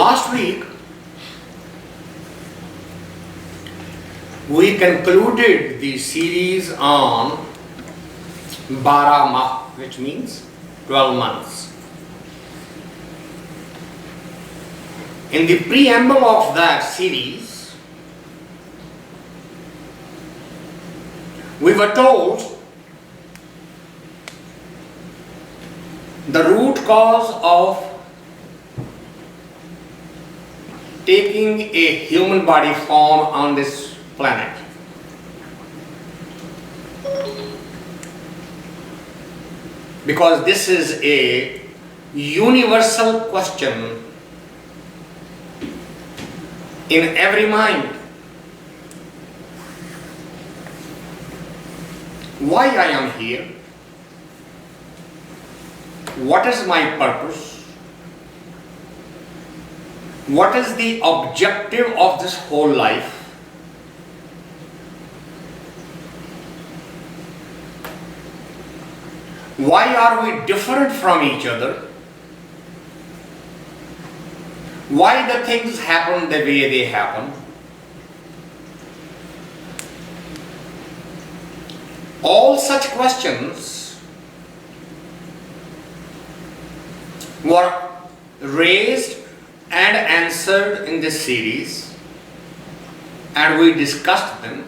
Last week, we concluded the series on barahm, which means 12 months. In the preamble of that series, we were told the root cause of taking a human body form on this planet. Because this is a universal question in every mind. Why I am here? What is my purpose? What is the objective of this whole life? Why are we different from each other? Why the things happen the way they happen? All such questions were raised and answered in this series, and we discussed them.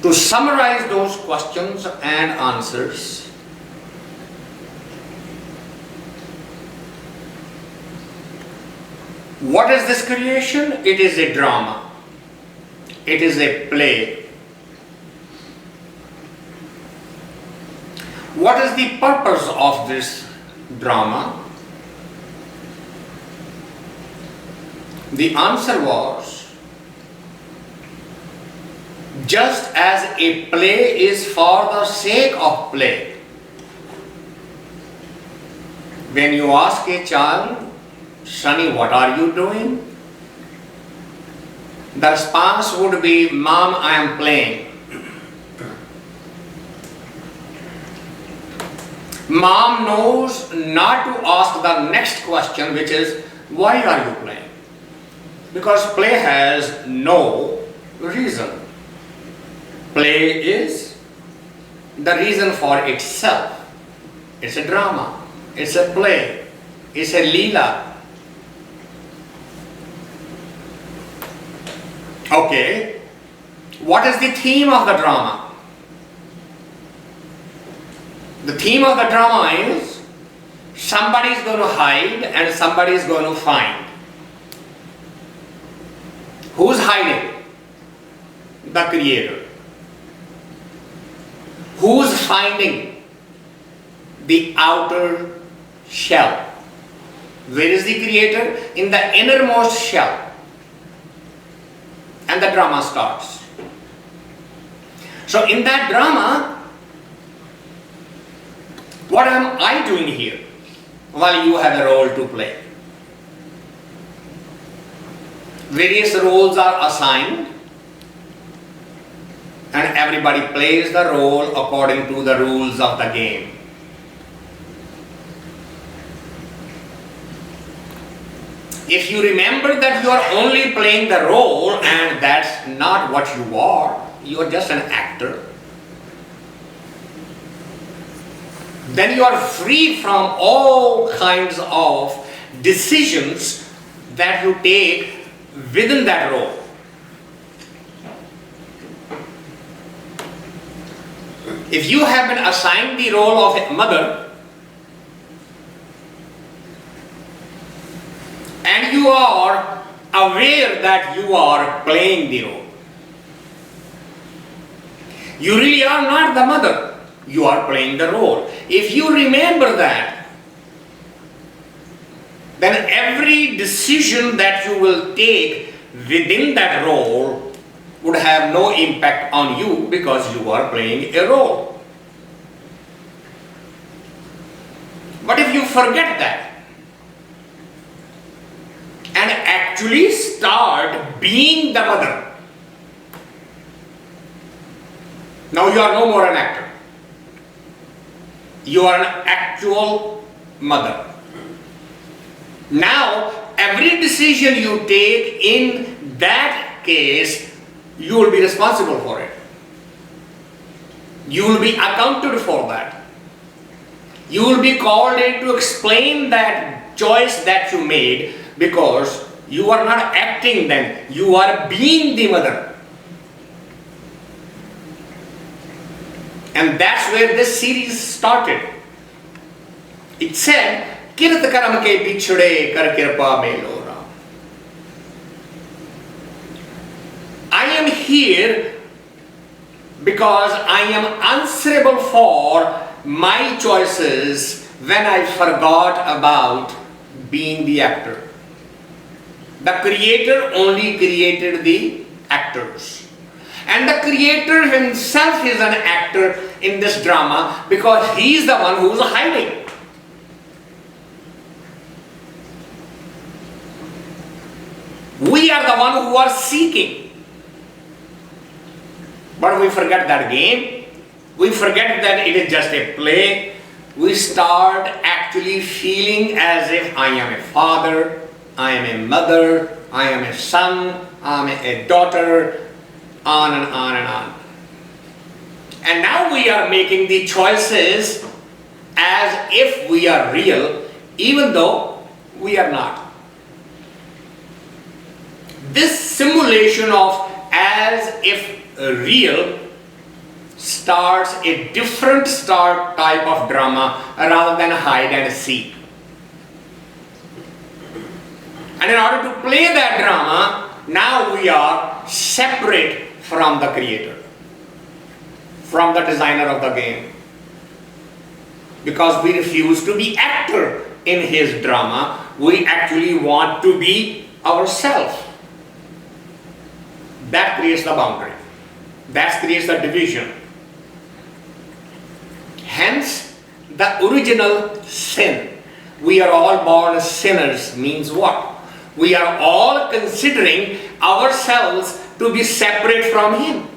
To summarize those questions and answers, what is this creation? It is a drama. It is a play. What is the purpose of this drama? The answer was, just as a play is for the sake of play. When you ask a child, "Sonny, what are you doing?" the response would be, "Mom, I am playing." Mom knows not to ask the next question, which is, "Why are you playing?" Because play has no reason. Play is the reason for itself. It's a drama. It's a play. It's a leela. Okay. What is the theme of the drama? The theme of the drama is somebody is going to hide and somebody is going to find. Who's hiding? The creator. Who's finding? The outer shell. Where is the creator? In the innermost shell. And the drama starts. So in that drama, what am I doing here? Well, you have a role to play. Various roles are assigned, and everybody plays the role according to the rules of the game. If you remember that you are only playing the role and that's not what you are just an actor, then you are free from all kinds of decisions that you take within that role. If you have been assigned the role of a mother and you are aware that you are playing the role, you really are not the mother, you are playing the role. If you remember that, then every decision that you will take within that role would have no impact on you because you are playing a role. But if you forget that and actually start being the mother, now you are no more an actor. You are an actual mother. Now, every decision you take in that case, you will be responsible for it. You will be accounted for that. You will be called in to explain that choice that you made, because you are not acting then, you are being the mother. And that's where this series started. It said, Kirt karam ke bichde kar kirpa mein lo raam. I am here because I am answerable for my choices when I forgot about being the actor. The creator only created the actors. And the creator himself is an actor in this drama because he is the one who is hiding. We are the one who are seeking. But we forget that game. We forget that it is just a play. We start actually feeling as if I am a father, I am a mother, I am a son, I am a daughter, on and on and on. And now we are making the choices as if we are real, even though we are not. This simulation of as if real starts a different type of drama rather than hide and seek. And in order to play that drama, now we are separate from the creator, from the designer of the game. Because we refuse to be actor in his drama, we actually want to be ourselves. That creates the boundary. That creates the division. Hence, the original sin. We are all born sinners means what? We are all considering ourselves to be separate from him.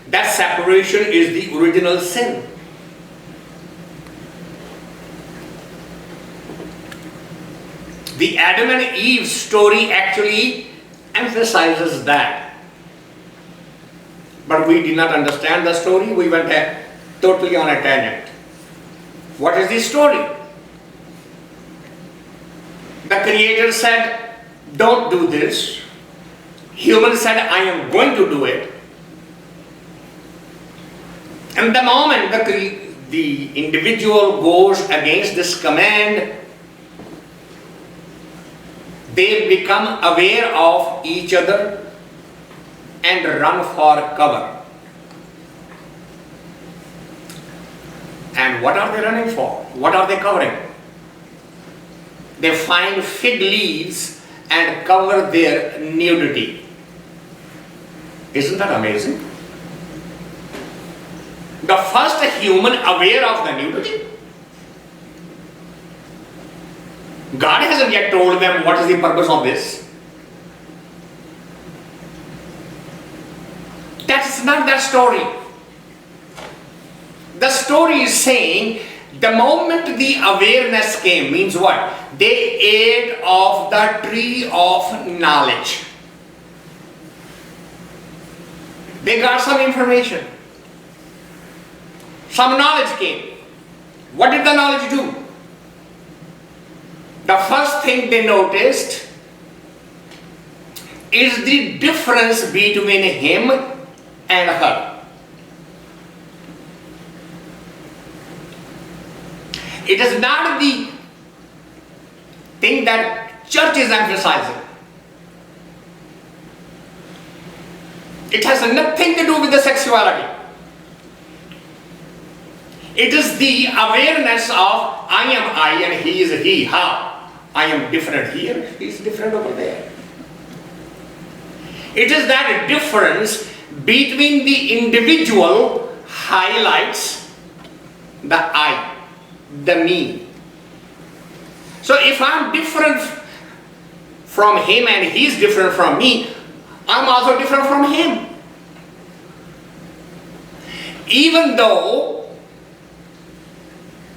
That separation is the original sin. The Adam and Eve story actually emphasizes that. But we did not understand the story. We went totally on a tangent. What is the story? The creator said, don't do this. Human said, I am going to do it. And the moment the individual goes against this command, they become aware of each other and run for cover. And what are they running for? What are they covering? They find fig leaves and cover their nudity. Isn't that amazing? The first human aware of the nudity. God hasn't yet told them what is the purpose of this. That's not the story. The story is saying the moment the awareness came, means what? They ate of the tree of knowledge. They got some information. Some knowledge came. What did the knowledge do? The first thing they noticed is the difference between him and her. It is not the thing that church is emphasizing. It has nothing to do with the sexuality. It is the awareness of I am I and he is he. How? I am different here, he is different over there. It is that difference between the individual highlights the I, the me. So if I'm different from him and he's different from me, I'm also different from him. Even though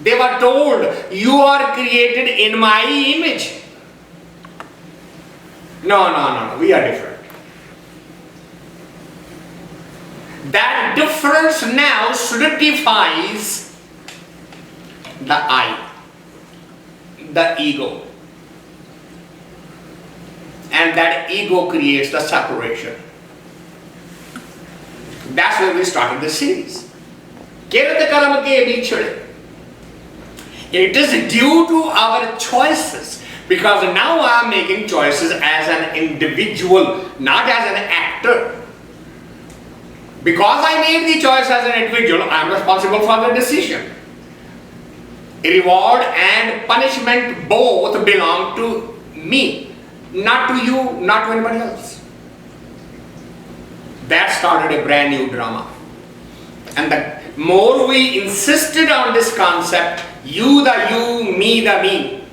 they were told, you are created in my image. No, we are different. That difference now solidifies the I, the ego. And that ego creates the separation. That's where we started the series. It is due to our choices, because now I am making choices as an individual, not as an actor. Because I made the choice as an individual, I am responsible for the decision. Reward and punishment both belong to me, not to you, not to anybody else. That started a brand new drama. And the more we insisted on this concept, you the you, me the me,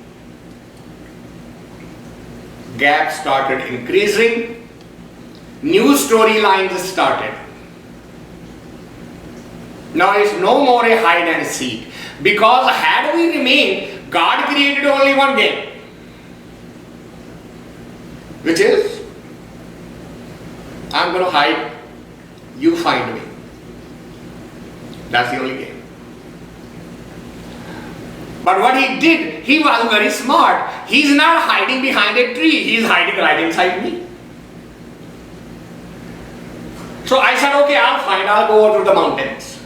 gap started increasing, new storylines started. Now it's no more a hide and seek, because had we remained, God created only one game, which is, I'm going to hide, you find me. That's the only game. But what he did, he was very smart. He's not hiding behind a tree, he's hiding right inside me. So I said, okay, I'll go over to the mountains.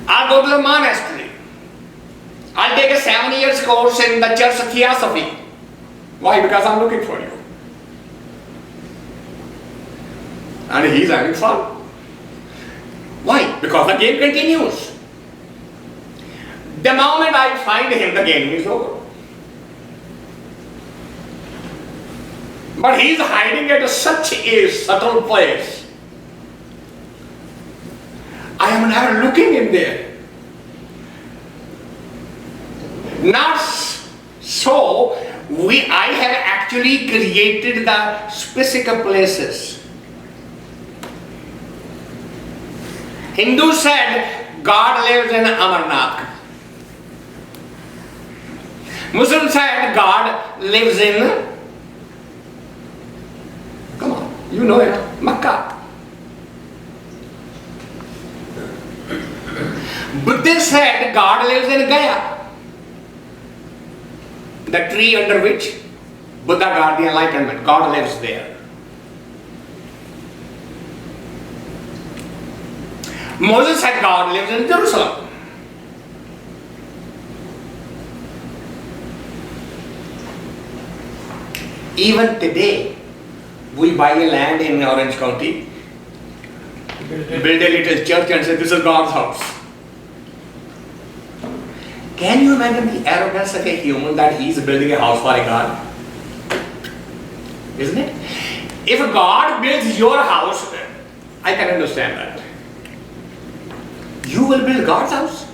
I'll go to the monastery. I'll take a 7 years course in the church of theosophy. Why? Because I'm looking for you. And he's having fun. Why? Because the game continues. The moment I find him, the game is over. But he's hiding at such a subtle place. I am never looking in there. Not so, I have actually created the specific places. Hindu said God lives in Amarnath. Muslim said God lives in, come on, you know it, Makkah. Buddhist said God lives in Gaya, the tree under which Buddha got the enlightenment. God lives there. Moses said God lives in Jerusalem. Even today, we buy a land in Orange County, build a little church and say this is God's house. Can you imagine the arrogance of a human that he is building a house for a God? Isn't it? If God builds your house, I can understand that. You will build God's house?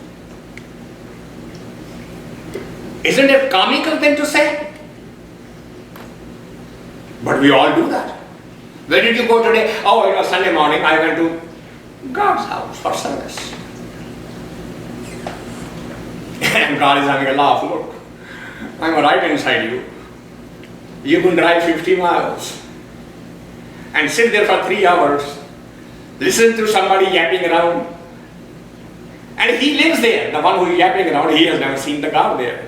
Isn't it a comical thing to say? But we all do that. Where did you go today? Oh, it was Sunday morning, I went to God's house for service. And God is having a laugh. Look, I'm right inside you. You can drive 50 miles and sit there for 3 hours, listen to somebody yapping around. And he lives there. The one who is yapping around, he has never seen the God there.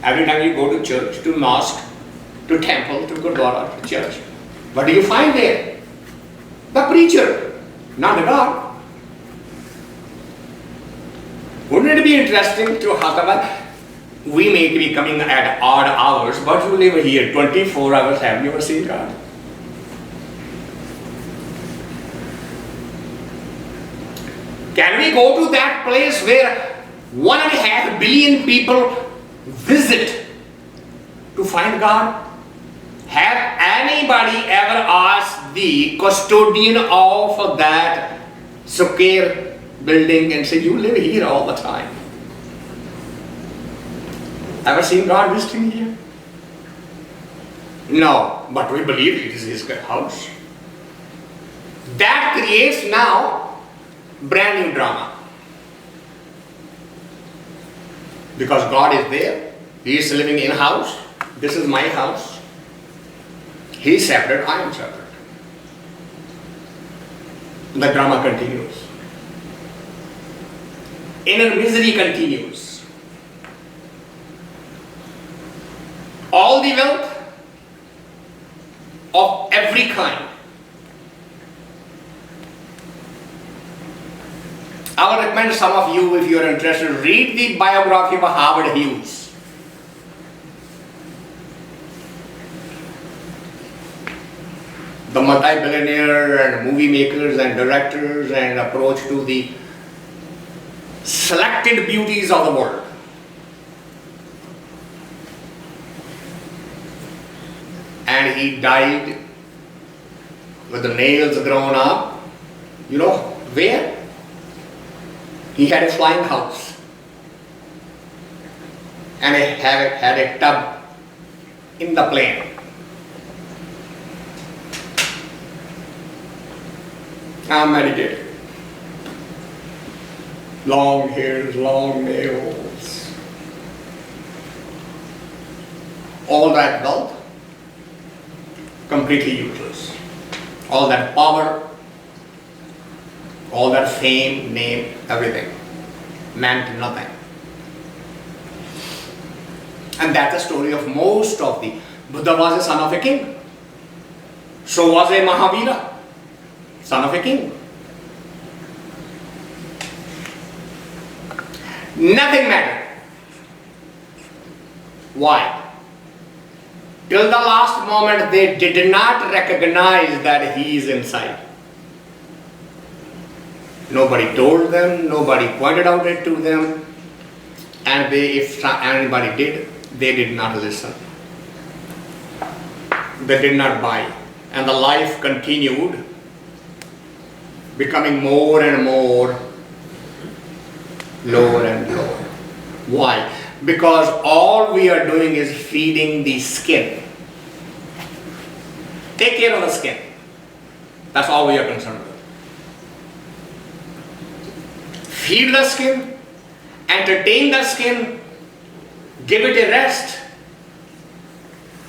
Every time you go to church, to mosque, to temple, to Gurdwara, to church, what do you find there? The preacher, not the God. Wouldn't it be interesting to have, we may be coming at odd hours, but you live here 24 hours, have you ever seen God? Can we go to that place where 1.5 billion people visit to find God? Have anybody ever asked the custodian of that square building and said, you live here all the time? Ever seen God visiting here? No, but we believe it is his house. That creates now brand new drama. Because God is there, he is living in house, This is my house. He is separate, I am separate. The drama continues. Inner misery continues. All the wealth of every kind. I would recommend some of you, if you are interested, read the biography of Howard Hughes. The multi-billionaire and movie makers and directors and approach to the selected beauties of the world. And he died with the nails grown up. You know where? He had a flying house. And he had a tub in the plane. I'm meditating. Long hairs, long nails. All that wealth, completely useless. All that power, all that fame, name, everything, meant nothing. And that's the story of most of the. Buddha was a son of a king. So was a Mahavira, son of a king. Nothing mattered. Why? Till the last moment they did not recognize that he is inside. Nobody told them, nobody pointed out it to them, and if anybody did, they did not listen. They did not buy. And the life continued, becoming more and more lower and lower. Why? Because all we are doing is feeding the skin. Take care of the skin. That's all we are concerned with. Feed the skin, entertain the skin, give it a rest.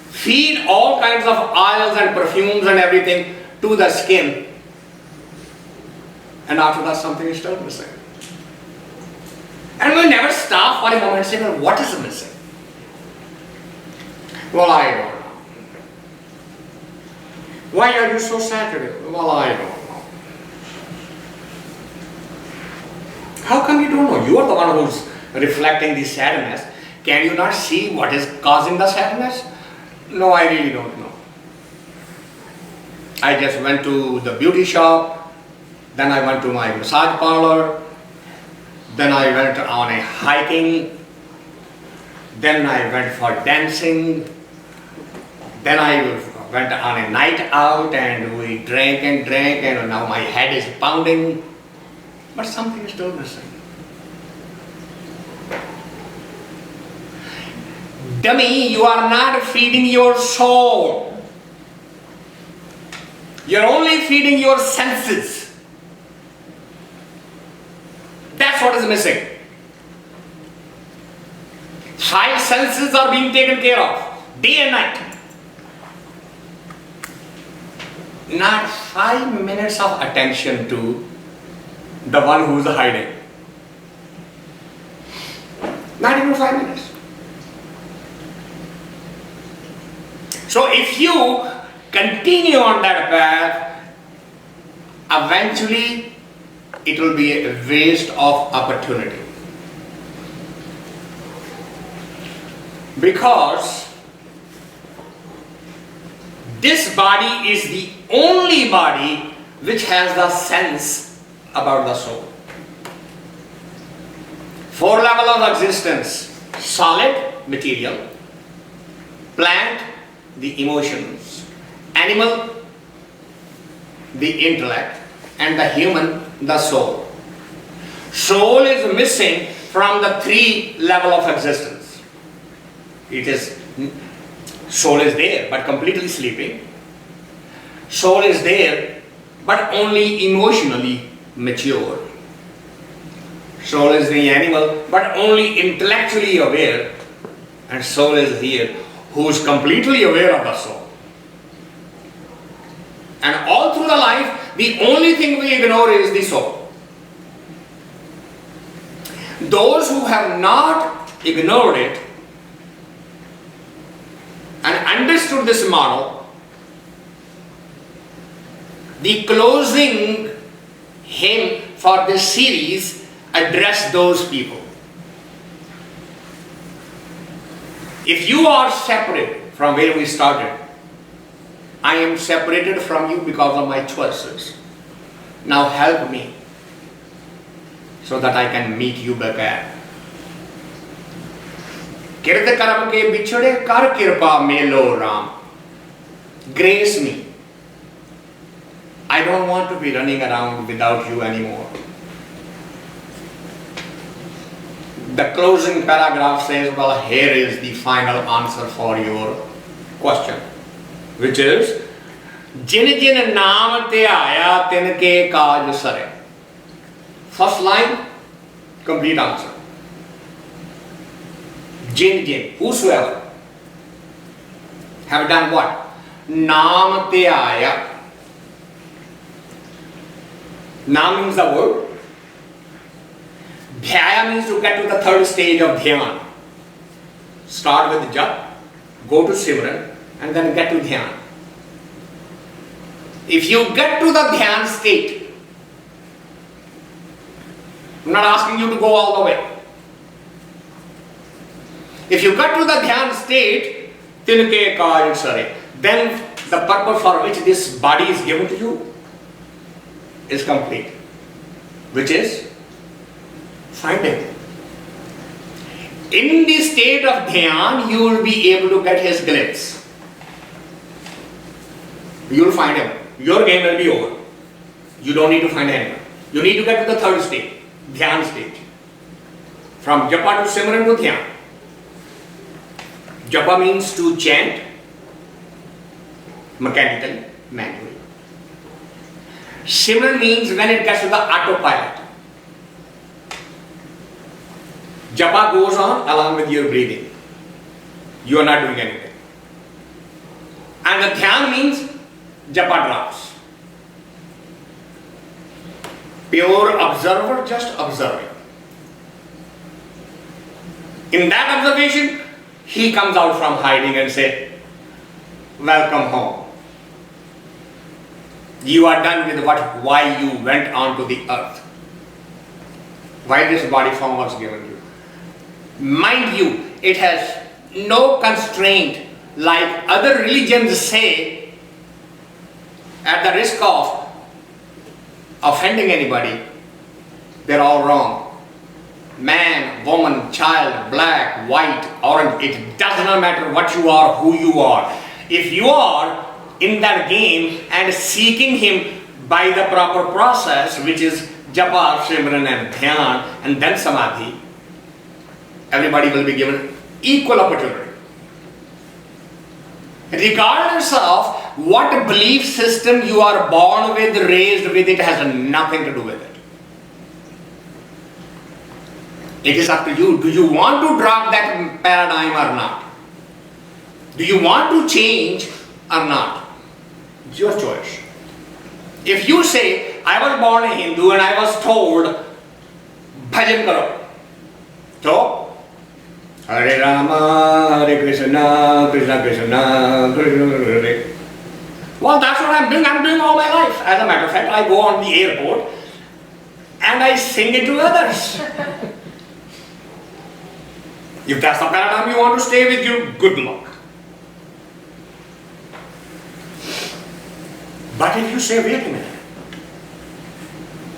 Feed all kinds of oils and perfumes and everything to the skin. And after that something is still missing. And we never stop for a moment and say, well, what is missing? Well, I don't know. Why are you so sad today? Well, I don't know. How come you don't know? You are the one who's reflecting the sadness. Can you not see what is causing the sadness? No, I really don't know. I just went to the beauty shop, then I went to my massage parlor, then I went on a hiking, then I went for dancing, then I went on a night out and we drank and now my head is pounding, but something is still missing. Dummy, you are not feeding your soul. You're only feeding your senses. That's what is missing. 5 senses are being taken care of, day and night. Not 5 minutes of attention to the one who is hiding. Not even 5 minutes. So if you continue on that path, eventually it will be a waste of opportunity. Because this body is the only body which has the sense about the soul. 4 levels of existence: solid, material; plant, the emotions; animal, the intellect; and the human, the soul. Soul is missing from the 3 levels of existence. Soul is there but completely sleeping. Soul is there but only emotionally mature. Soul is the animal but only intellectually aware. And soul is here who is completely aware of the soul. And all through the life, the only thing we ignore is the soul. Those who have not ignored it and understood this model, the closing hymn for this series address those people. If you are separate from where we started, I am separated from you because of my choices. Now help me so that I can meet you back. Kird karam ke bichhde kar kirpa melo Ram. Grace me. I don't want to be running around without you anymore. The closing paragraph says, well, here is the final answer for your question, which is, Jin jin naam Dhi-aa-i-aa tinke kaaj saray. First line, complete answer. Jin, whosoever have done what? Naam Dhi-aa-i-aa. Naam means the word. Dhi-aa-i-aa means to get to the third stage of dhyan. Start with jap, go to simran, and then get to dhyan. If you get to the dhyan state, I'm not asking you to go all the way. If you get to the dhyan state, tinke kaaj saray, then the purpose for which this body is given to you is complete, which is finding. In the state of dhyan, you will be able to get his glimpse. You will find him. Your game will be over. You don't need to find anyone. You need to get to the third state, dhyan state. From japa to simran to dhyan. Japa means to chant mechanically, manually. Simran means when it gets to the autopilot. Japa goes on along with your breathing. You are not doing anything. And the dhyan means japa drops. Pure observer just observing. In that observation, he comes out from hiding and says, welcome home. You are done with why you went onto the earth. Why this body form was given you. Mind you, it has no constraint like other religions say, at the risk of offending anybody. They're all wrong. Man, woman, child, black, white, orange, it does not matter what you are, who you are. If you are in that game and seeking him by the proper process, which is japa, simran and dhyan, and then samadhi, everybody will be given equal opportunity. Regardless of what belief system you are born with, raised with, it has nothing to do with it. It is up to you. Do you want to drop that paradigm or not? Do you want to change or not? It's your choice. If you say, I was born a Hindu and I was told, bhajan karo. So, Hare Rama, Hare Krishna, Krishna Krishna, Krishna Hare. Well, that's what I'm doing. I'm doing all my life. As a matter of fact, I go on the airport and I sing it to others. If that's the paradigm you want to stay with, you, good luck. But if you say, wait a minute,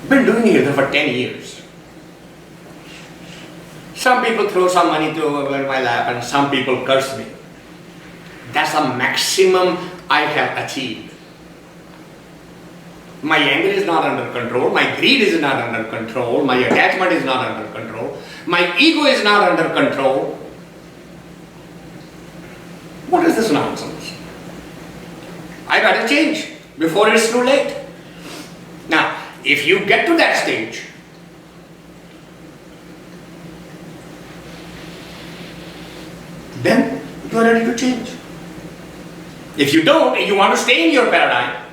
I've been doing it for 10 years. Some people throw some money over my lap and some people curse me. That's the maximum I have achieved. My anger is not under control, my greed is not under control, my attachment is not under control, my ego is not under control. What is this nonsense? I better change before it's too late. Now, if you get to that stage, then you you are ready to change. If you don't, you want to stay in your paradigm.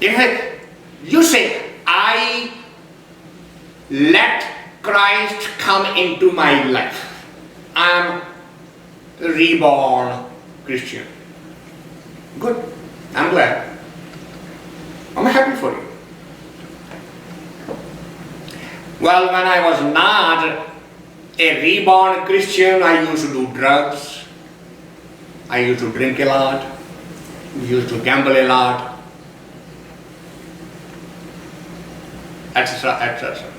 If you say, I let Christ come into my life, I am a reborn Christian. Good, I'm glad. I'm happy for you. Well, when I was not a reborn Christian, I used to do drugs, I used to drink a lot, used to gamble a lot, etc., etc.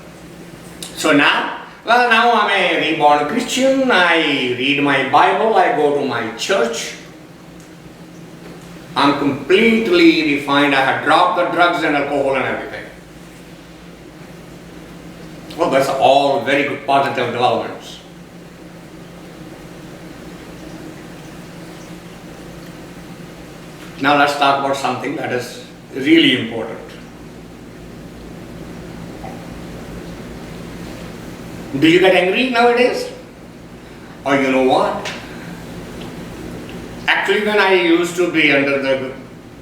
So now, well, now I'm a reborn Christian, I read my Bible, I go to my church, I'm completely refined, I have dropped the drugs and alcohol and everything. Well, that's all very good positive developments. Now let's talk about something that is really important. Do you get angry nowadays? Or you know what? Actually, when I used to be under the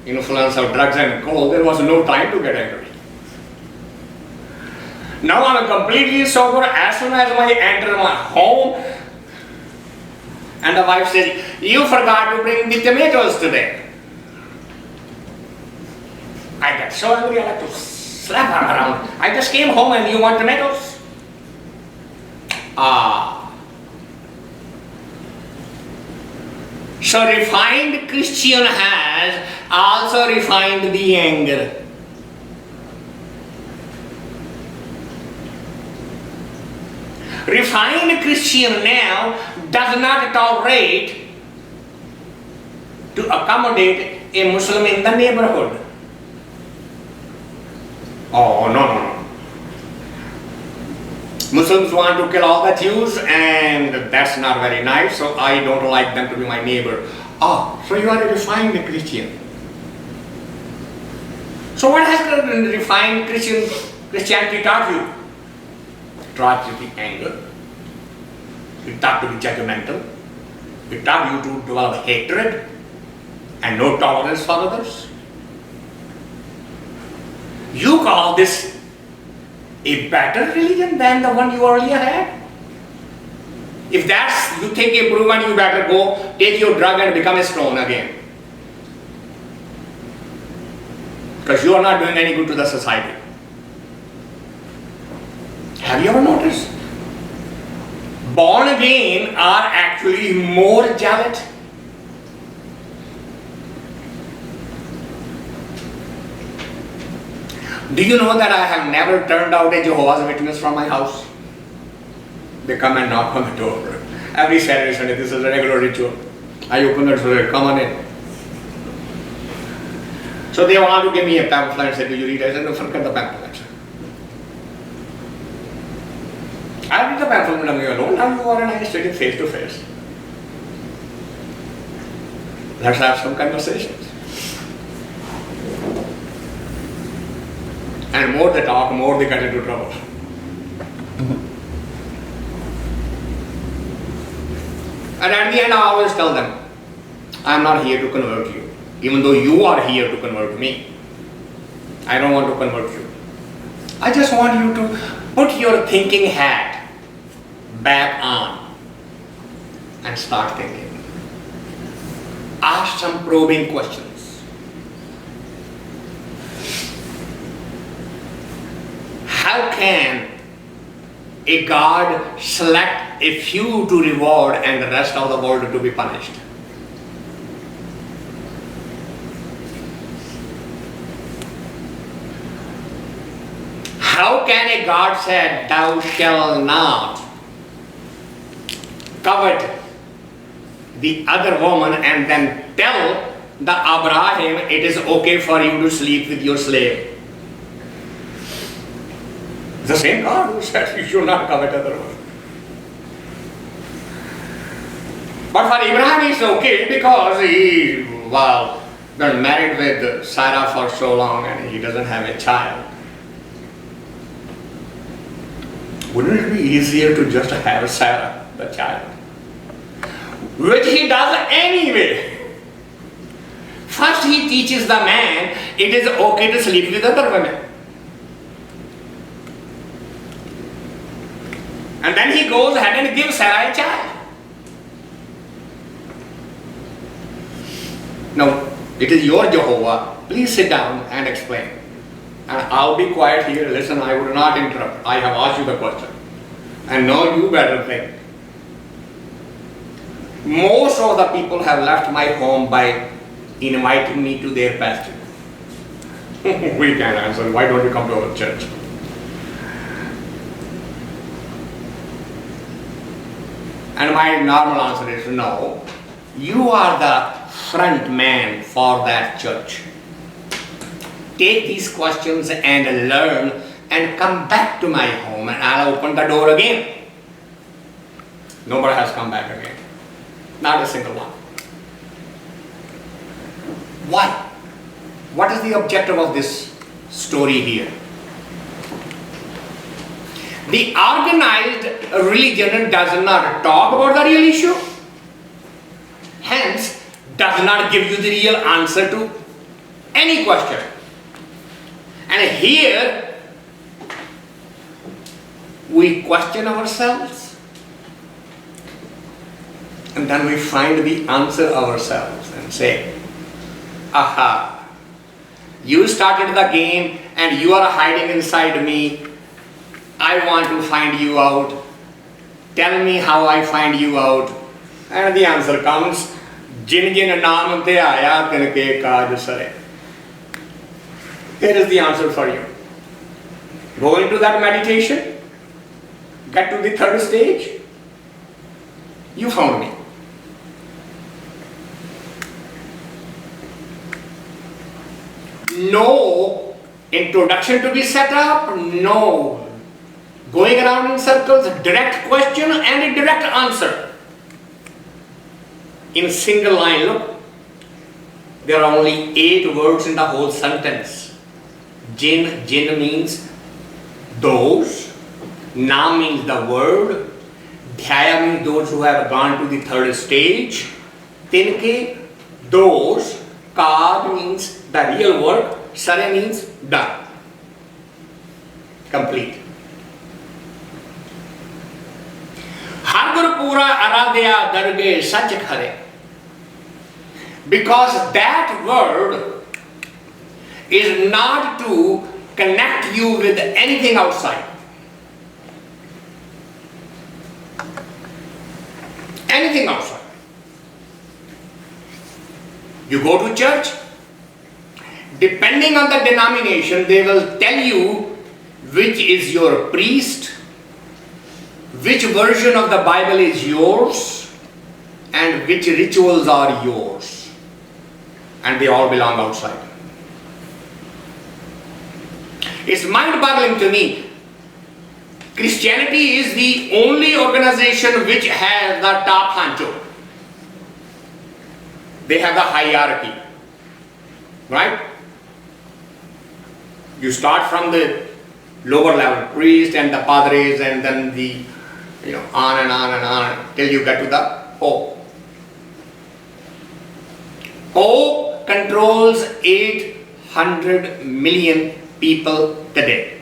influence of drugs and alcohol, there was no time to get angry. Now I'm completely sober. As soon as I enter my home, and the wife says, you forgot to bring the tomatoes today. I get so angry, I like to slap her around. I just came home and you want tomatoes? So refined Christian has also refined the anger. Refined Christian now does not tolerate to accommodate a Muslim in the neighborhood. Oh, no. Muslims want to kill all the Jews and that's not very nice, so I don't like them to be my neighbor. So you are a refined Christian. So what has the refined Christianity taught you? Taught you the anger. It taught you to be judgmental. It taught you to develop hatred and no tolerance for others. You call this a better religion than the one you earlier had? If that's, you think a proven, you better go take your drug and become a stone again. Because you are not doing any good to the society. Have you ever noticed? Born again are actually more jealous. Do you know that I have never turned out a Jehovah's Witness from my house? They come and knock on the door. Every Saturday, Sunday, this is a regular ritual. I open the door, come on in. So they want to give me a pamphlet and say, do you read? I said, no, forget the pamphlet. I read the pamphlet and I'm alone. Now you are and I are sitting face to face. Let's have some conversations. And more they talk, more they get into trouble. And at the end I always tell them, I am not here to convert you. Even though you are here to convert me. I don't want to convert you. I just want you to put your thinking hat back on and start thinking. Ask some probing questions. How can a God select a few to reward and the rest of the world to be punished? How can a God say, thou shalt not covet the other woman and then tell the Abraham it is okay for you to sleep with your slave? The same God who said you should not covet other women. But for Abraham it's okay because he, been married with Sarah for so long and he doesn't have a child. Wouldn't it be easier to just have Sarah, the child? which he does anyway. First he teaches the man it is okay to sleep with other women. And then he goes ahead and gives Sarai a child. Now, it is your Jehovah. Please sit down and explain. And I'll be quiet here. Listen, I would not interrupt. I have asked you the question. And now you better think. Most of the people have left my home by inviting me to their pastor. We can't answer. Why don't you come to our church? And my normal answer is no. You are the front man for that church. Take these questions and learn and come back to my home and I'll open the door again. Nobody has come back again. Not a single one. Why? What is the objective of this story here? The organized religion does not talk about the real issue, hence does not give you the real answer to any question. And here we question ourselves and then we find the answer ourselves and say, aha, you started the game and you are hiding inside me. I want to find you out. Tell me how I find you out. And the answer comes, naam Dhi-aa-i-aa kaaj saray. Here is the answer for you. Go into that meditation. Get to the third stage. You found me. No introduction to be set up. No going around in circles, direct question and a direct answer. In single line, look, there are only 8 words in the whole sentence. Jin means those, naam means the word, Dhi-aa-i-aa means those who have gone to the third stage, tinke, those, kaaj means the real work, saray means done, complete. Pooraa aaraaDhi-aa dargeh sach kharay. Because that word is not to connect you with anything outside. Anything outside. You go to church, depending on the denomination, they will tell you which is your priest, which version of the Bible is yours, and which rituals are yours. And they all belong outside. It's mind-boggling to me. Christianity is the only organization which has the top honcho. They have the hierarchy. Right? You start from the lower level, priest and the padres, and then the on and on and on till you get to the Pope. Pope controls 800 million people today.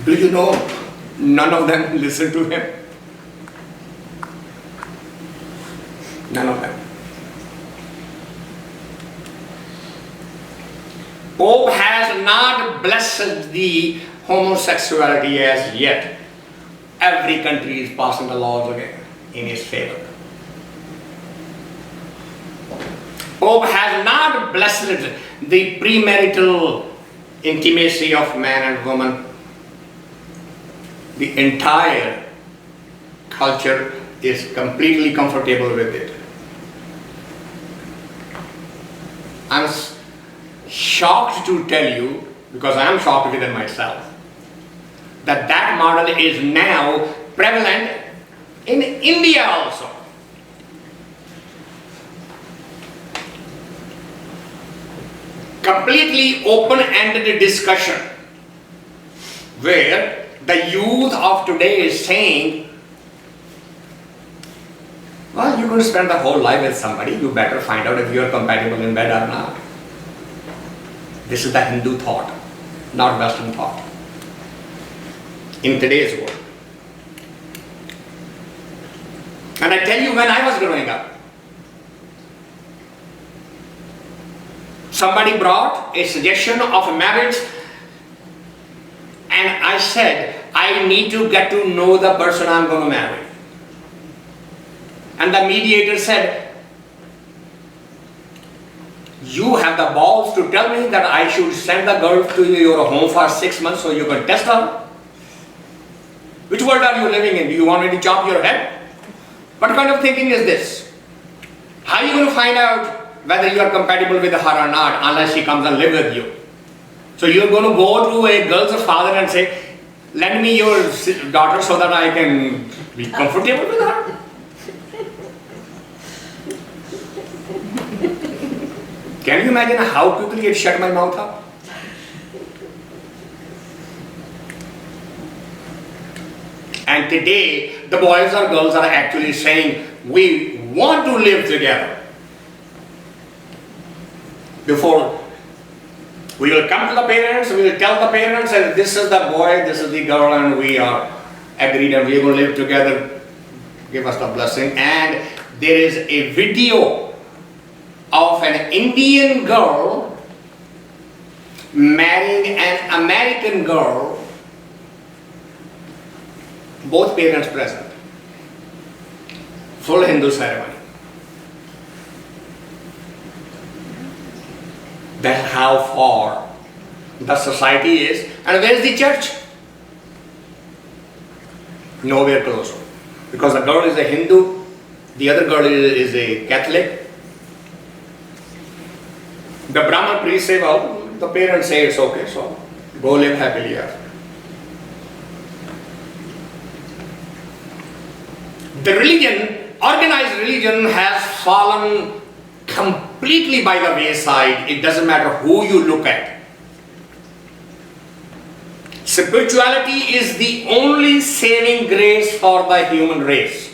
Do you know none of them listen to him? None of them. Pope has not blessed the homosexuality as yet. Every country is passing the laws again in his favor. Pope has not blessed the premarital intimacy of man and woman. The entire culture is completely comfortable with it. I'm shocked to tell you, because I am shocked within myself, that that model is now prevalent in India also. Completely open-ended discussion where the youth of today is saying, well, you're going to spend the whole life with somebody, you better find out if you're compatible in bed or not. This is the Hindu thought, not Western thought. In today's world. And I tell you, when I was growing up, somebody brought a suggestion of a marriage, and I said, I need to get to know the person I'm going to marry. And the mediator said, you have the balls to tell me that I should send the girl to your home for 6 months so you can test her? Which world are you living in? Do you want me to chop your head? What kind of thinking is this? How are you going to find out whether you are compatible with her or not unless she comes and live with you? So you're going to go to a girl's father and say, lend me your daughter so that I can be comfortable with her? Can you imagine how quickly it shut my mouth up? And today, the boys or girls are actually saying, we want to live together. Before, we will come to the parents, we will tell the parents that this is the boy, this is the girl, and we are agreed and we will live together. Give us the blessing. And there is a video of an Indian girl marrying an American girl, both parents present. Full Hindu ceremony. That's how far the society is. And where is the church? Nowhere close. Because the girl is a Hindu, the other girl is a Catholic. The Brahman priest say, well, the parents say it's okay, so go live happily ever. The religion, organized religion, has fallen completely by the wayside. It doesn't matter who you look at. Spirituality is the only saving grace for the human race.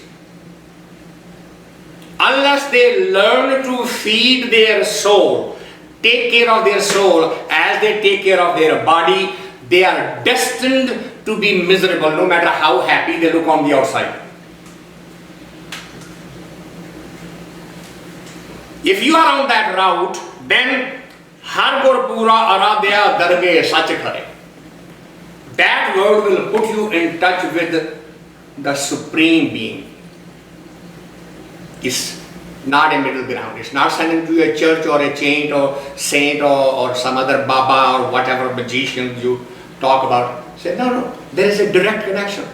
Unless they learn to feed their soul, take care of their soul as they take care of their body, they are destined to be miserable no matter how happy they look on the outside. If you are on that route, then har koorh pooraa aaraaDhi-aa dargeh sach kharay. That word will put you in touch with the Supreme Being. It's not a middle ground. It's not sending to a church or a saint or some other Baba or whatever magician you talk about. Say, no, there is a direct connection.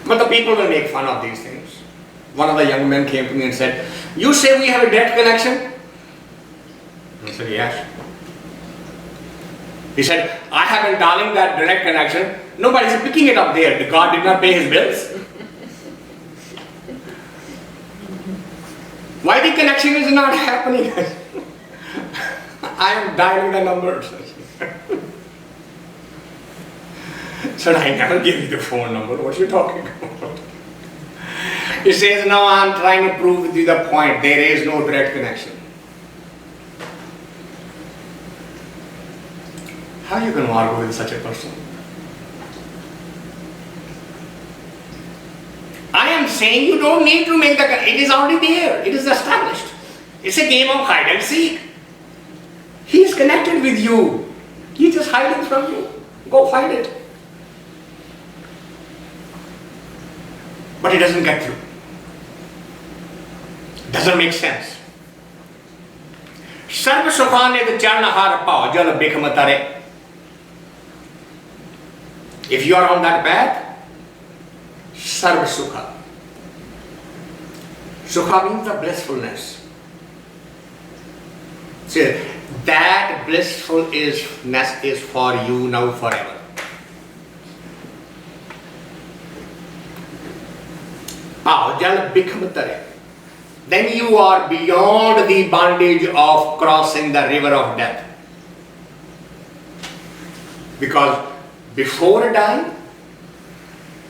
But the people will make fun of these things. One of the young men came to me and said, you say we have a direct connection? I said, yes. He said, I have been dialing that direct connection. Nobody's picking it up there. God did not pay his bills. Why the connection is not happening? I am dialing the numbers. Said, I never gave you the phone number. What are you talking about? He says, no, I'm trying to prove to you the point. There is no direct connection. How are you going to argue with such a person? I am saying you don't need to make the connection. It is already there. It is established. It's a game of hide and seek. He is connected with you. He is just hiding from you. Go find it. But it doesn't get through. Doesn't make sense. sarab sukhaa niDh charan bha-ojal bikham taray. If you are on that path, sarab sukhaa. Sukhaa means the blissfulness. See, that blissfulness is for you now forever. Bha-ojal bikham taray. Then you are beyond the bondage of crossing the river of death. Because before dying,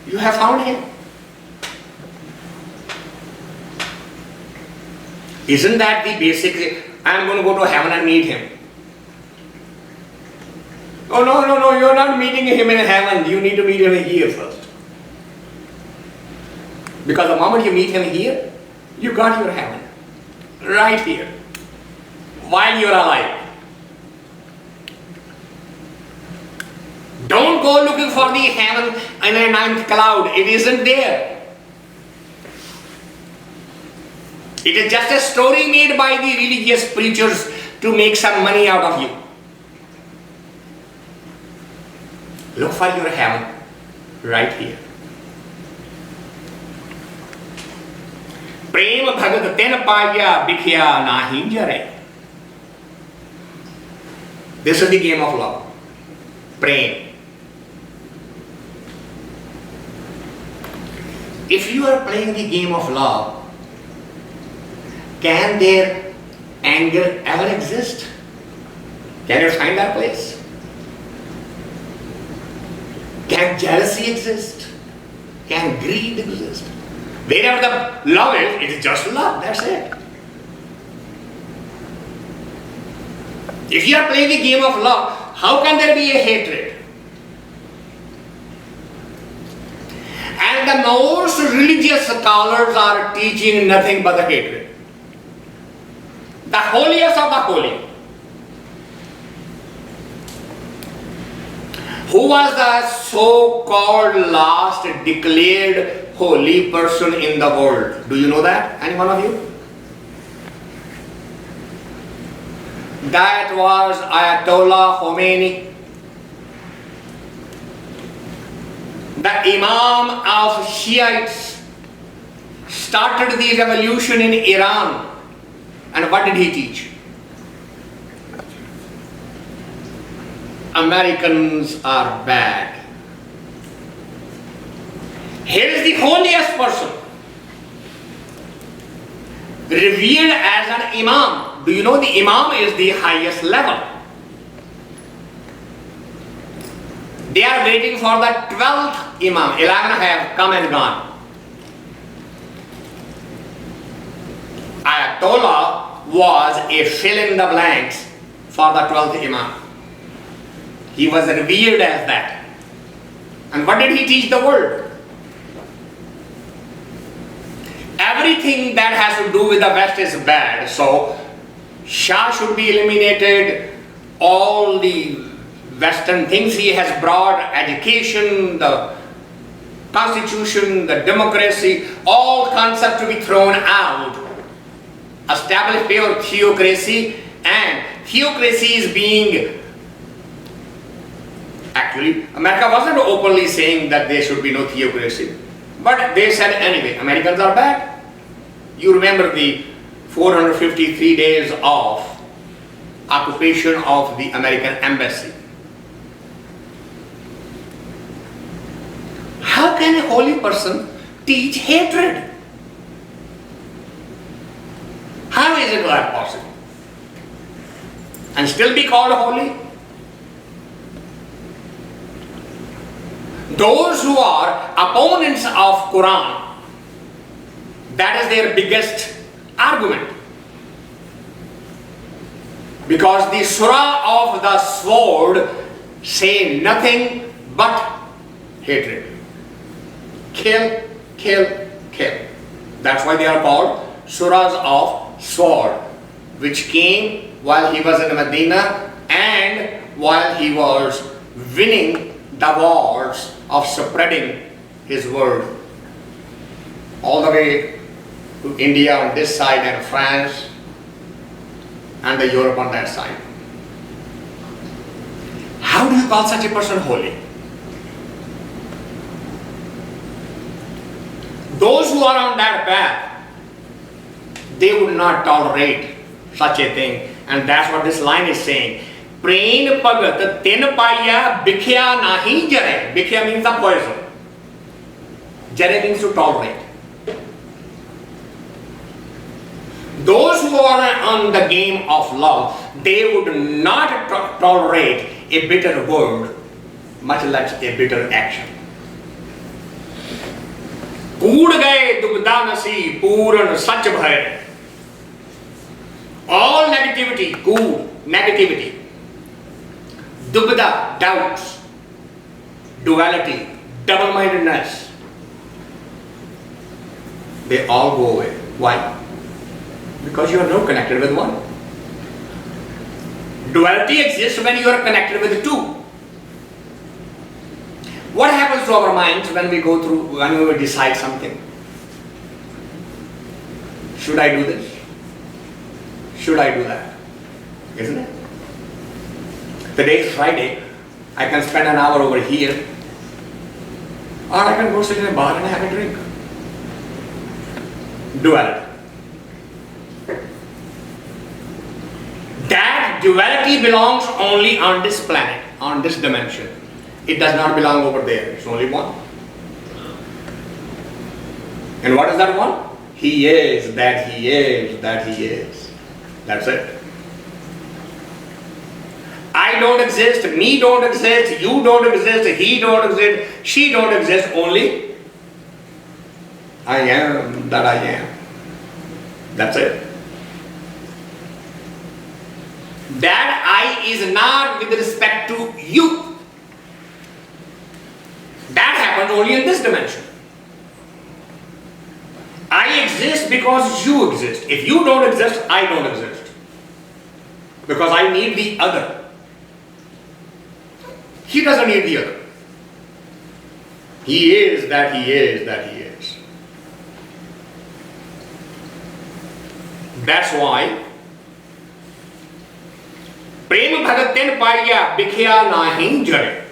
you have found him. Isn't that the basic? I am going to go to heaven and meet him. Oh no, no, no, you're not meeting him in heaven. You need to meet him here first. Because the moment you meet him here, you got your heaven. Right here. While you're alive. Don't go looking for the heaven in a ninth cloud. It isn't there. It is just a story made by the religious preachers to make some money out of you. Look for your heaven right here. Paraym bhagat ten paa-ee-aa, bikhi-aa, naahi, jaray. This is the game of love. Paraym. If you are playing the game of love, can there anger ever exist? Can you find that place? Can jealousy exist? Can greed exist? Wherever the love is, it is just love, that's it. If you are playing the game of love, how can there be a hatred? And the most religious scholars are teaching nothing but the hatred. The holiest of the holy. Who was the so-called last declared holy person in the world? Do you know that? Any one of you? That was Ayatollah Khomeini, the Imam of Shiites, started the revolution in Iran. And what did he teach? Americans are bad. Here is the holiest person, revered as an Imam. Do you know the Imam is the highest level? They are waiting for the 12th Imam. 11 have come and gone. Ayatollah was a fill in the blanks for the 12th Imam. He was revered as that. And what did he teach the world? Everything that has to do with the West is bad. So Shah should be eliminated. All the Western things he has brought, education, the constitution, the democracy, all concepts to be thrown out. Establish pure theocracy, and theocracy is being, actually America wasn't openly saying that there should be no theocracy, but they said anyway, Americans are bad. You remember the 453 days of occupation of the American embassy. How can a holy person teach hatred? How is it that possible? And still be called holy? Those who are opponents of Quran, that is their biggest argument. Because the surah of the sword say nothing but hatred. Kill, kill, kill. That's why they are called surahs of sword, which came while he was in Medina and while he was winning the wars of spreading his word all the way to India on this side and France and the Europe on that side. How do you call such a person holy? Those who are on that path, they would not tolerate such a thing, and that's what this line is saying. Paraym bhagat ten paa-ee-aa, bikhi-aa naahi, jaray. Bikhi-aa means the poison. Jaray means to tolerate. Those who are on the game of love, they would not tolerate a bitter word much like a bitter action. Koorh gaye dubiDhaa nasee, pooran sach bharay. All negativity, koorh, negativity. dubiDhaa, doubts, duality, double-mindedness. They all go away. Why? Because you are not connected with one. Duality exists when you are connected with two. What happens to our minds when we go through, when we decide something? Should I do this? Should I do that? Isn't it? Today is Friday. I can spend an hour over here, or I can go sit in a bar and have a drink. Duality. That duality belongs only on this planet, on this dimension. It does not belong over there. It's only one. And what is that one? He is, that he is, that he is. That's it. I don't exist, me don't exist, you don't exist, he don't exist, she don't exist, only I am that I am. That's it. That I is not with respect to you. That happens only in this dimension. I exist because you exist. If you don't exist, I don't exist. Because I need the other. He doesn't need the other. He is that he is that he is. That's why paraym bhagat paa-ee-aa, bikhi-aa, naahi, jaray.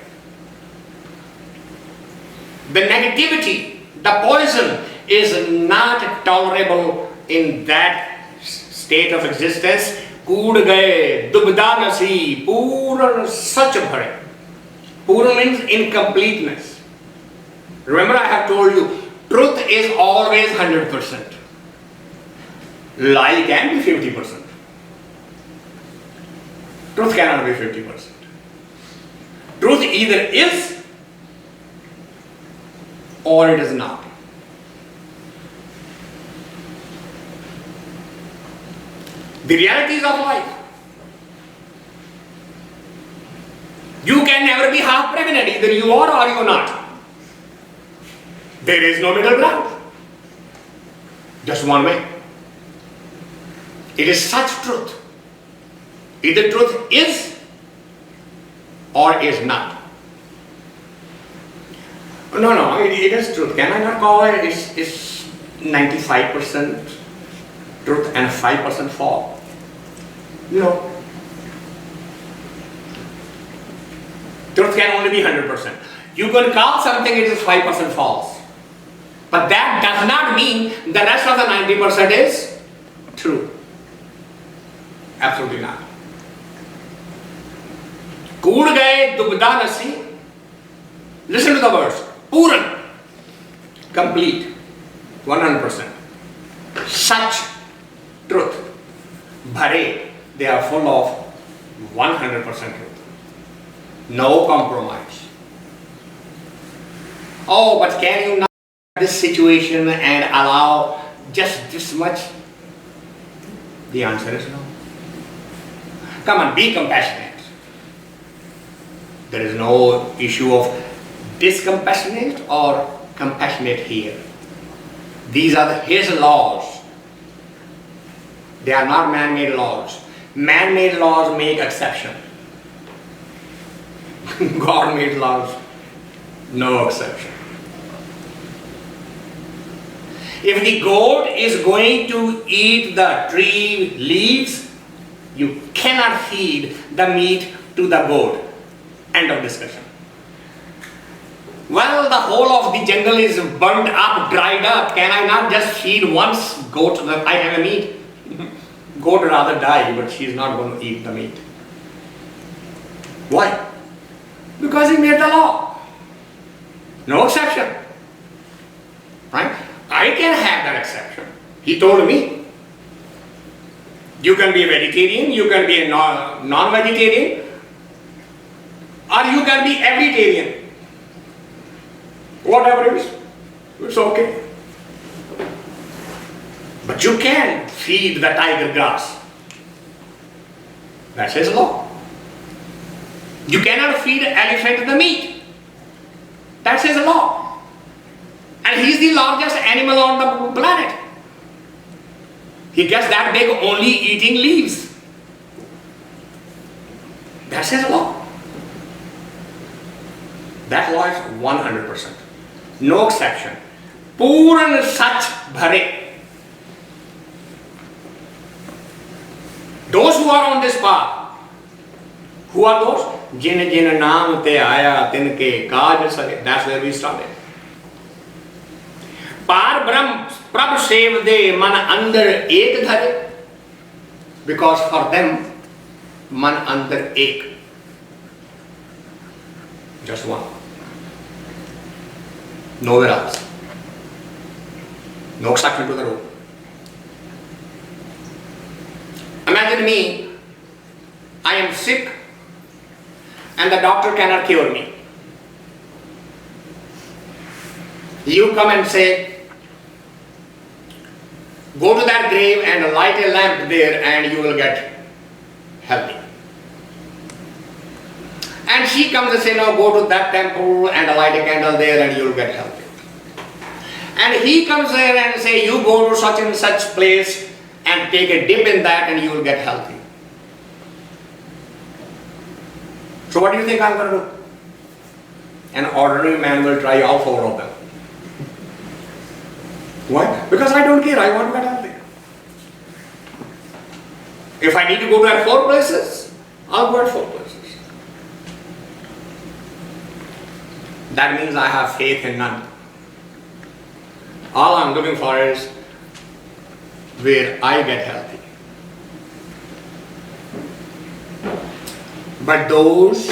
The negativity, the poison is not tolerable in that state of existence. Koorh gaye dubiDhaa nasee, pooran sach bharay. Pooran means incompleteness. Remember, I have told you, truth is always 100%. Lie can be 50%. Truth cannot be 50%. Truth either is or it is not. The realities of life. You can never be half pregnant. Either you are or you are not. There is no middle ground. Just one way. It is such truth. Either truth is or is not. No, it is truth. Can I not call it? It's 95% truth and 5% false. No. Truth can only be 100%. You can call something it is 5% false. But that does not mean the rest of the 90% is true. Absolutely not. Koorh gaye dubiDhaa nasee. Listen to the words. Pooran. Complete. 100%. Sach. Truth. Bharay. They are full of 100% truth. No compromise. Oh, but can you not this situation and allow just this much? The answer is no. Come on, be compassionate. There is no issue of discompassionate or compassionate here. These are his laws. They are not man-made laws. Man-made laws make exception. God-made laws, no exception. If the goat is going to eat the tree leaves, you cannot feed the meat to the goat. End of discussion. Well, the whole of the jungle is burned up, dried up. Can I not just feed once goat that I have a meat? Goat rather die, but she is not going to eat the meat. Why? Because he made the law. No exception. Right? I can have that exception. He told me. You can be a vegetarian, you can be a non-vegetarian. or you can be vegetarian. Whatever it is, it's okay. But you can feed the tiger grass. That's his law. You cannot feed an elephant the meat. That's his law. And he's the largest animal on the planet. He gets that big only eating leaves. That's his law. That law is 100%. No exception. Pooran sach bharay. Those who are on this path, who are those? naam Dhi-aa-i-aa kaaj saray. That's where we started. Parabarahm parabh sayvday andar dharay. Because for them, andar ek. Just one. Nowhere else. No exception to the rule. Imagine me, I am sick and the doctor cannot cure me. You come and say, go to that grave and light a lamp there and you will get healthy. And she comes and says, no, go to that temple and light a candle there and you will get healthy. And he comes there and says, you go to such and such place and take a dip in that and you will get healthy. So what do you think I'm going to do? An ordinary man will try all four of them. Why? Because I don't care, I want to get healthy. If I need to go to 4 places, I'll go to 4 places. That means I have faith in none. All I'm looking for is where I get healthy. But those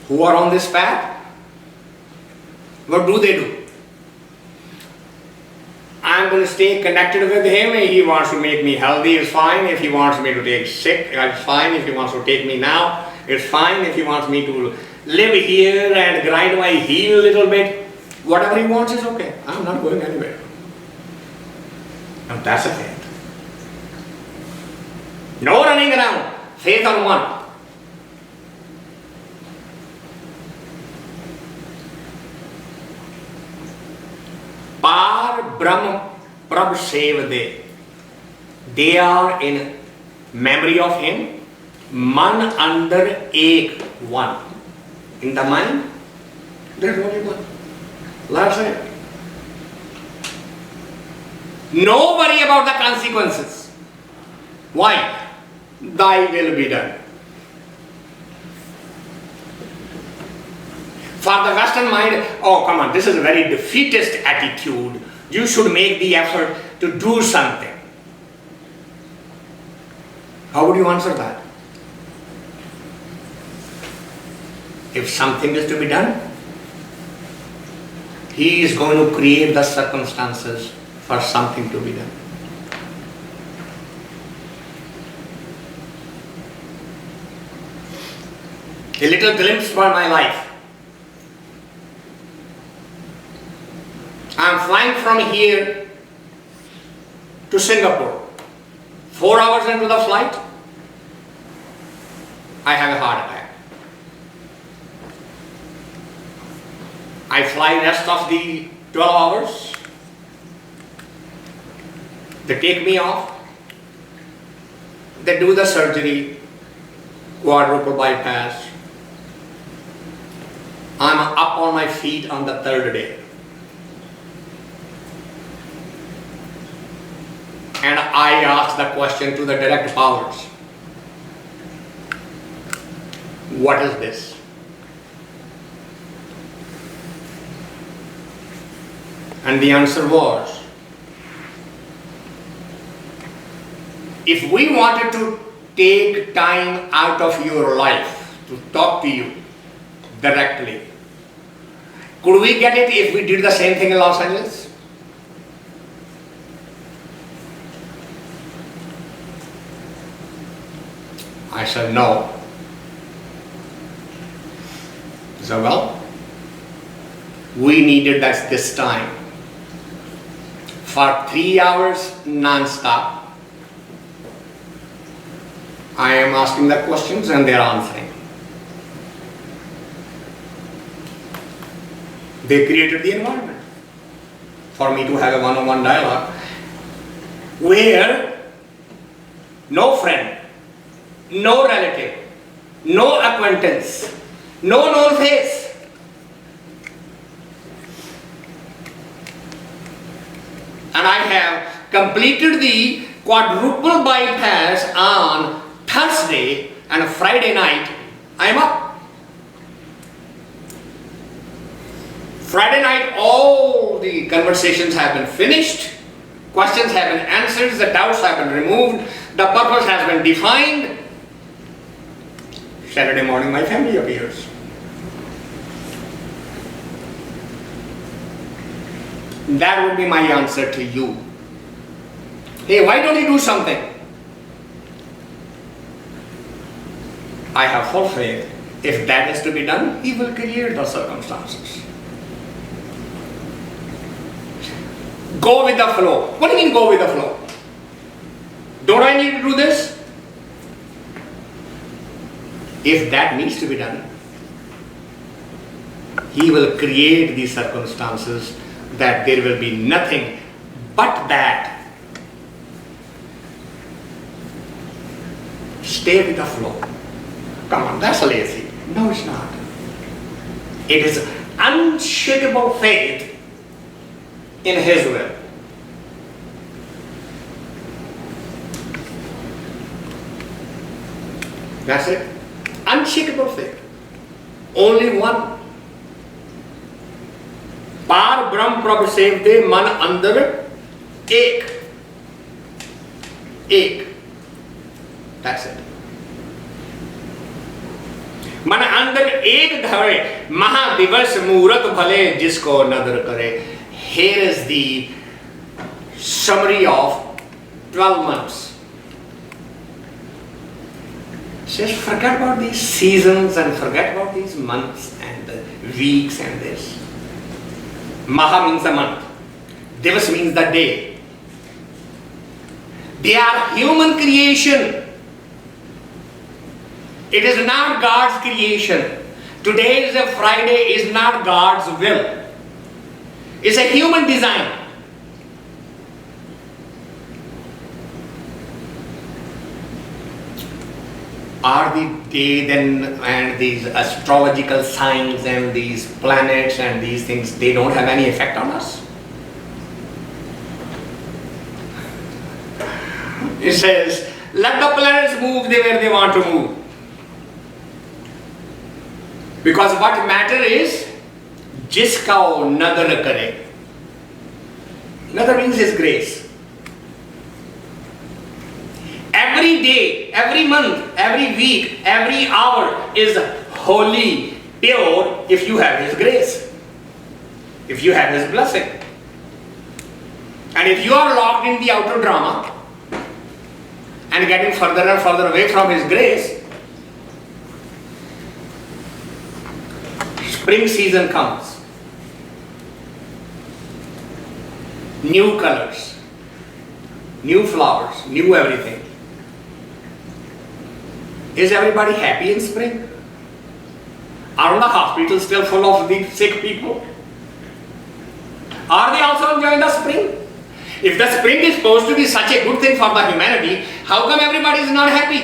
who are on this path, what do? I'm going to stay connected with him. He wants to make me healthy, it's fine. If he wants me to take sick, it's fine. If he wants to take me now, it's fine. If he wants me to live here and grind my heel a little bit, whatever he wants is okay. I'm not going anywhere. And that's a faith. No running around. Faith on one. Paarbarahm parabh sayvday. They are in memory of him. Andar ek one. In the mind, there is only one. That's it. No worry about the consequences. Why? Thy will be done. For the Western mind, oh come on, this is a very defeatist attitude. You should make the effort to do something. How would you answer that? If something is to be done, he is going to create the circumstances for something to be done. A little glimpse for my life. I am flying from here to Singapore. 4 hours into the flight, I have a heart attack. I fly rest of the 12 hours. They take me off. They do the surgery, quadruple bypass. I'm up on my feet on the 3rd day. And I asked the question to the direct powers. What is this? And the answer was, if we wanted to take time out of your life to talk to you directly, could we get it if we did the same thing in Los Angeles? I said no. So, well, we needed that this time for 3 hours non-stop. I am asking the questions and they are answering. They created the environment for me to have a one-on-one dialogue where no friend, no relative, no acquaintance, no known face, and I have completed the quadruple bypass on Thursday, and Friday night I am up. Friday night all the conversations have been finished, questions have been answered, the doubts have been removed, the purpose has been defined. Saturday morning my family appears. That would be my answer to you. Hey, why don't you do something? I have full faith. If that is to be done, He will create the circumstances. Go with the flow. What do you mean go with the flow? Don't I need to do this? If that needs to be done, He will create these circumstances that there will be nothing but that. Stay with the flow. Come on, that's lazy. No, it's not. It is unshakable faith in His will. That's it. Unshakable faith. Only one. Parabarahm prabh sayvday man andar ek. Ek. That's it. मन अंदर एक धरे महादिवस मुहूर्त भले जिसको नदर करे. Here is the summary of 12 months. Just forget about these seasons and forget about these months and the weeks and this. Maha means the month. Divas means the day. They are human creation. It is not God's creation. Today is a Friday is not God's will. It's a human design. Are the day then and these astrological signs and these planets and these things, they don't have any effect on us? It says, let the planets move where they want to move. Because what matter is, jiska o nadar kare. Nadar means His grace. Every day, every month, every week, every hour is holy, pure if you have His grace. If you have His blessing. And if you are locked in the outer drama and getting further and further away from His grace, spring season comes. New colors, new flowers, new everything. Is everybody happy in spring? Are the hospitals still full of the sick people? Are they also enjoying the spring? If the spring is supposed to be such a good thing for the humanity, how come everybody is not happy?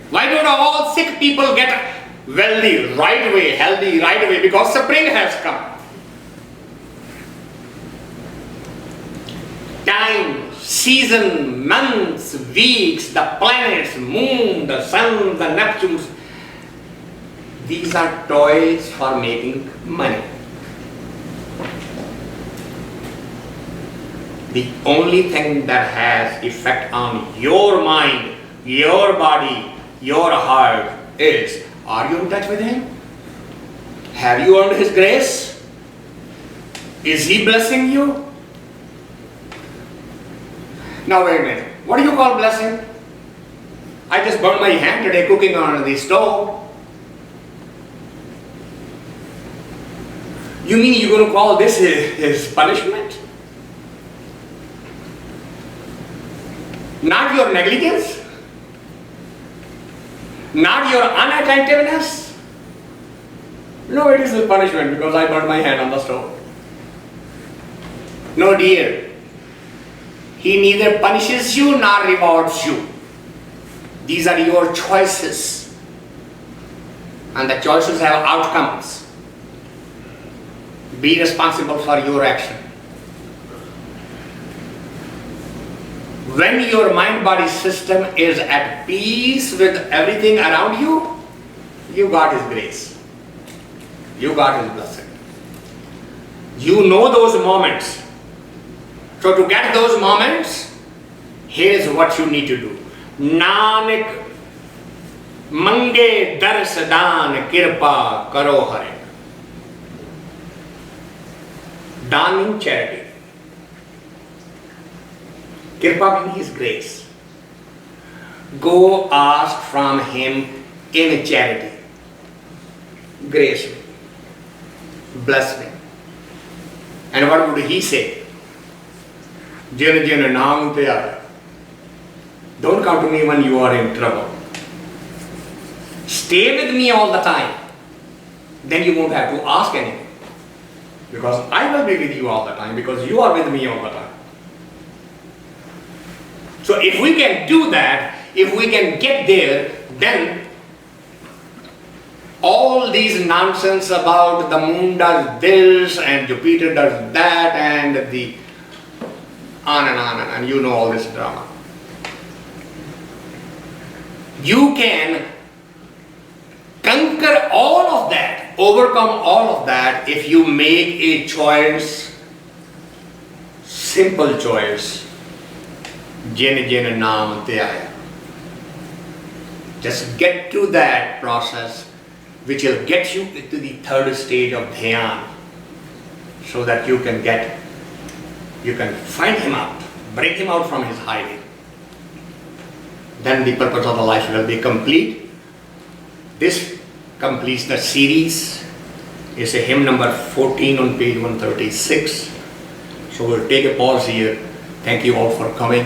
Why don't all sick people get wealthy right away, healthy right away? Because spring has come. Time, season, months, weeks, the planets, moon, the sun, the Neptunes, these are toys for making money. The only thing that has effect on your mind, your body, your heart is, are you in touch with Him? Have you earned His grace? Is He blessing you? Now wait a minute, what do you call blessing? I just burned my hand today cooking on the stove. You mean you're going to call this his punishment? Not your negligence? Not your unattentiveness? No, it is his punishment because I burned my hand on the stove. No, dear. He neither punishes you nor rewards you. These are your choices. And the choices have outcomes. Be responsible for your action. When your mind-body system is at peace with everything around you, you got His grace. You got His blessing. You know those moments. So to get those moments, here's what you need to do. Nanak mange dar sadan kirpa karo hare. Dan means charity. Kirpa means His grace. Go ask from Him in charity. Grace me. Bless me. And what would He say? Jin naam Dhi-aa-i-aa. Don't come to me when you are in trouble. Stay with me all the time. Then you won't have to ask anything. Because I will be with you all the time, because you are with me all the time. So if we can do that, if we can get there, then all these nonsense about the moon does this and Jupiter does that and the on and you know all this drama. You can conquer all of that, overcome all of that if you make a choice, simple choice. Naam Dhi-aa-i-aa. Just get to that process which will get you to the third stage of Dhyan, so that you can find Him out, bring Him out from His hiding. Then the purpose of the life will be complete. This completes the series. It's a hymn number 14 on page 136. So we'll take a pause here. Thank you all for coming.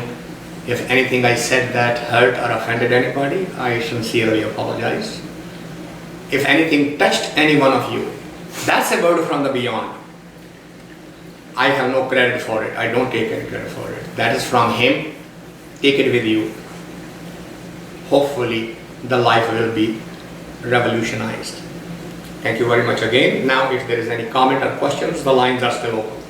If anything I said that hurt or offended anybody, I sincerely apologize. If anything touched any one of you, that's a word from the beyond. I have no credit for it. I don't take any credit for it. That is from Him. Take it with you. Hopefully the life will be revolutionized. Thank you very much again. Now if there is any comment or questions, the lines are still open.